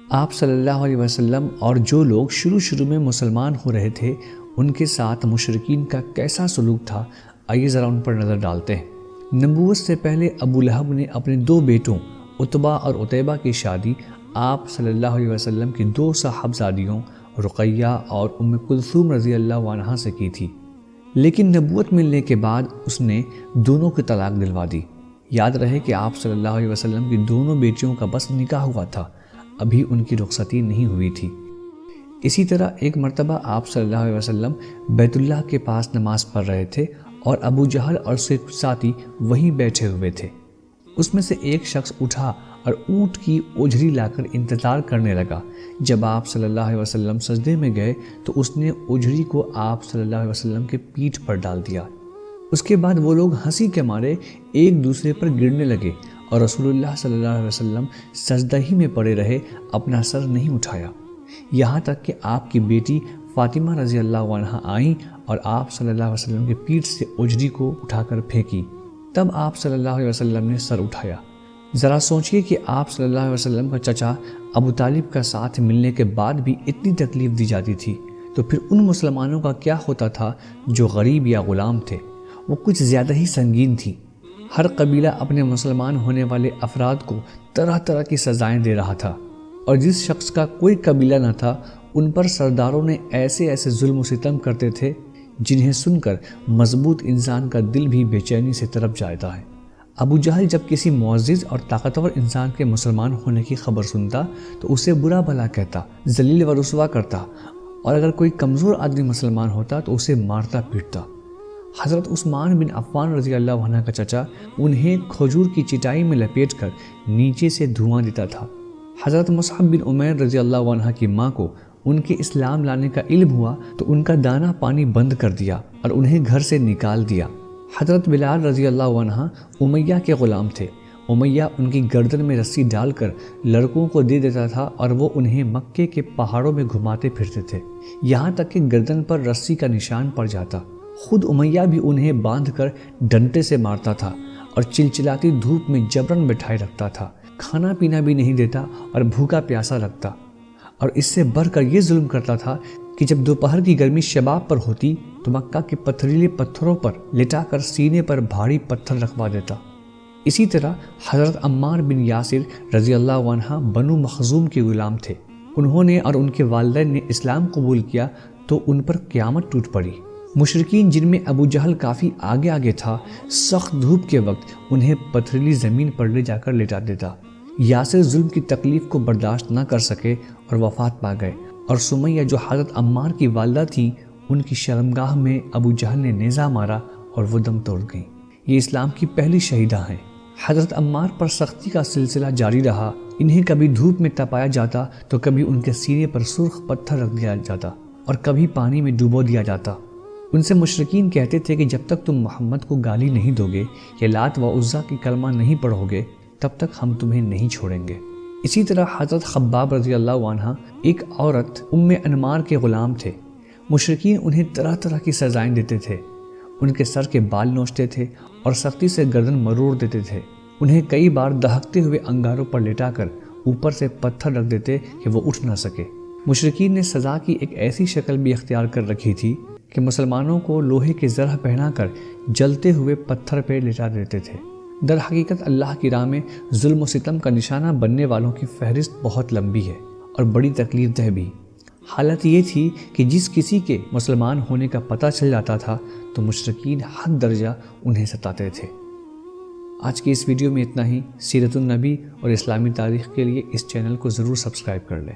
آپ صلی اللہ علیہ وسلم اور جو لوگ شروع میں مسلمان ہو رہے تھے ان کے ساتھ مشرکین کا کیسا سلوک تھا، آئیے ذرا ان پر نظر ڈالتے ہیں۔ نبوت سے پہلے ابو لہب نے اپنے 2 بیٹوں عتبہ اور عتیبہ کی شادی آپ صلی اللہ علیہ وسلم کی 2 صاحبزادیوں رقیہ اور ام کلثوم رضی اللہ عنہا سے کی تھی، لیکن نبوت ملنے کے بعد اس نے دونوں کی طلاق دلوا دی۔ یاد رہے کہ آپ صلی اللہ علیہ وسلم کی دونوں بیٹیوں کا بس نکاح ہوا تھا، ابھی ان کی رخصتی نہیں ہوئی تھی۔ اسی طرح ایک مرتبہ آپ صلی اللہ علیہ وسلم بیت اللہ کے پاس نماز پڑھ رہے تھے اور ابو جہل اور اس کے کچھ ساتھی وہیں بیٹھے ہوئے تھے۔ اس میں سے ایک شخص اٹھا اور اونٹ کی اوجھری لا کر انتظار کرنے لگا۔ جب آپ صلی اللہ علیہ وسلم سجدے میں گئے تو اس نے اوجھری کو آپ صلی اللہ علیہ وسلم کے پیٹھ پر ڈال دیا۔ اس کے بعد وہ لوگ ہنسی کے مارے ایک دوسرے پر گرنے لگے اور رسول اللہ صلی اللہ علیہ وسلم سجدہ ہی میں پڑے رہے، اپنا سر نہیں اٹھایا، یہاں تک کہ آپ کی بیٹی فاطمہ رضی اللہ عنہا آئیں اور آپ صلی اللہ علیہ وسلم کے پیٹھ سے اوجھری کو اٹھا کر پھینکی۔ تب آپ صلی اللہ علیہ وسلم نے سر اٹھایا۔ ذرا سوچئے کہ آپ صلی اللہ علیہ وسلم کا چچا ابو طالب کا ساتھ ملنے کے بعد بھی اتنی تکلیف دی جاتی تھی، تو پھر ان مسلمانوں کا کیا ہوتا تھا جو غریب یا غلام تھے؟ وہ کچھ زیادہ ہی سنگین تھی۔ ہر قبیلہ اپنے مسلمان ہونے والے افراد کو طرح طرح کی سزائیں دے رہا تھا، اور جس شخص کا کوئی قبیلہ نہ تھا ان پر سرداروں نے ایسے ظلم و ستم کرتے تھے جنہیں سن کر مضبوط انسان کا دل بھی بے چینی سے تڑپ جاتا ہے۔ ابو جہل جب کسی معزز اور طاقتور انسان کے مسلمان ہونے کی خبر سنتا تو اسے برا بھلا کہتا، ذلیل و رسوا کرتا، اور اگر کوئی کمزور آدمی مسلمان ہوتا تو اسے مارتا پیٹتا۔ حضرت عثمان بن عفان رضی اللہ عنہ کا چچا انہیں کھجور کی چٹائی میں لپیٹ کر نیچے سے دھواں دیتا تھا۔ حضرت مصعب بن عمیر رضی اللہ عنہ کی ماں کو ان کے اسلام لانے کا علم ہوا تو ان کا دانا پانی بند کر دیا اور انہیں گھر سے نکال دیا۔ حضرت بلال رضی اللہ عنہ امیہ کے غلام تھے۔ امیہ ان کی گردن میں رسی ڈال کر لڑکوں کو دے دیتا تھا اور وہ انہیں مکے کے پہاڑوں میں گھماتے پھرتے تھے، یہاں تک کہ گردن پر رسی کا نشان پڑ جاتا۔ خود امیہ بھی انہیں باندھ کر ڈنڈے سے مارتا تھا اور چلچلاتی دھوپ میں جبرن بٹھائے رکھتا تھا، کھانا پینا بھی نہیں دیتا اور بھوکا پیاسا رکھتا، اور اس سے بڑھ کر یہ ظلم کرتا تھا کہ جب دوپہر کی گرمی شباب پر ہوتی تو مکہ کے پتھریلے پتھروں پر لٹا کر سینے پر بھاری پتھر رکھوا دیتا۔ اسی طرح حضرت عمار بن یاسر رضی اللہ عنہ بنو مخزوم کے غلام تھے۔ انہوں نے اور ان کے والدین نے اسلام قبول کیا تو ان پر قیامت ٹوٹ پڑی۔ مشرکین جن میں ابو جہل کافی آگے تھا، سخت دھوپ کے وقت انہیں پتھریلی زمین پر لے جا کر لٹا دیتا۔ یاسر ظلم کی تکلیف کو برداشت نہ کر سکے اور وفات پا گئے، اور سمیہ جو حضرت عمار کی والدہ تھیں ان کی شرمگاہ میں ابو جہل نے نیزہ مارا اور وہ دم توڑ گئیں۔ یہ اسلام کی پہلی شہیدہ ہیں۔ حضرت عمار پر سختی کا سلسلہ جاری رہا، انہیں کبھی دھوپ میں تپایا جاتا تو کبھی ان کے سینے پر سرخ پتھر رکھ دیا جاتا اور کبھی پانی میں ڈبو دیا جاتا۔ ان سے مشرکین کہتے تھے کہ جب تک تم محمد کو گالی نہیں دو گے یا لات و عزیٰ کی کلمہ نہیں پڑھو گے تب تک ہم تمہیں نہیں چھوڑیں گے۔ اسی طرح حضرت خباب رضی اللہ عنہ ایک عورت ام انمار کے غلام تھے۔ مشرکین انہیں طرح طرح کی سزائیں دیتے تھے، ان کے سر کے بال نوچتے تھے اور سختی سے گردن مروڑ دیتے تھے۔ انہیں کئی بار دہکتے ہوئے انگاروں پر لٹا کر اوپر سے پتھر رکھ دیتے کہ وہ اٹھ نہ سکے۔ مشرکین نے سزا کی ایک ایسی شکل بھی اختیار کر رکھی تھی کہ مسلمانوں کو لوہے کے زرہ پہنا کر جلتے ہوئے پتھر پہ لٹا دیتے تھے۔ در حقیقت اللہ کی راہ میں ظلم و ستم کا نشانہ بننے والوں کی فہرست بہت لمبی ہے اور بڑی تکلیف دہ بھی۔ حالت یہ تھی کہ جس کسی کے مسلمان ہونے کا پتہ چل جاتا تھا تو مشرکین حد درجہ انہیں ستاتے تھے۔ آج کی اس ویڈیو میں اتنا ہی۔ سیرت النبی اور اسلامی تاریخ کے لیے اس چینل کو ضرور سبسکرائب کر لیں۔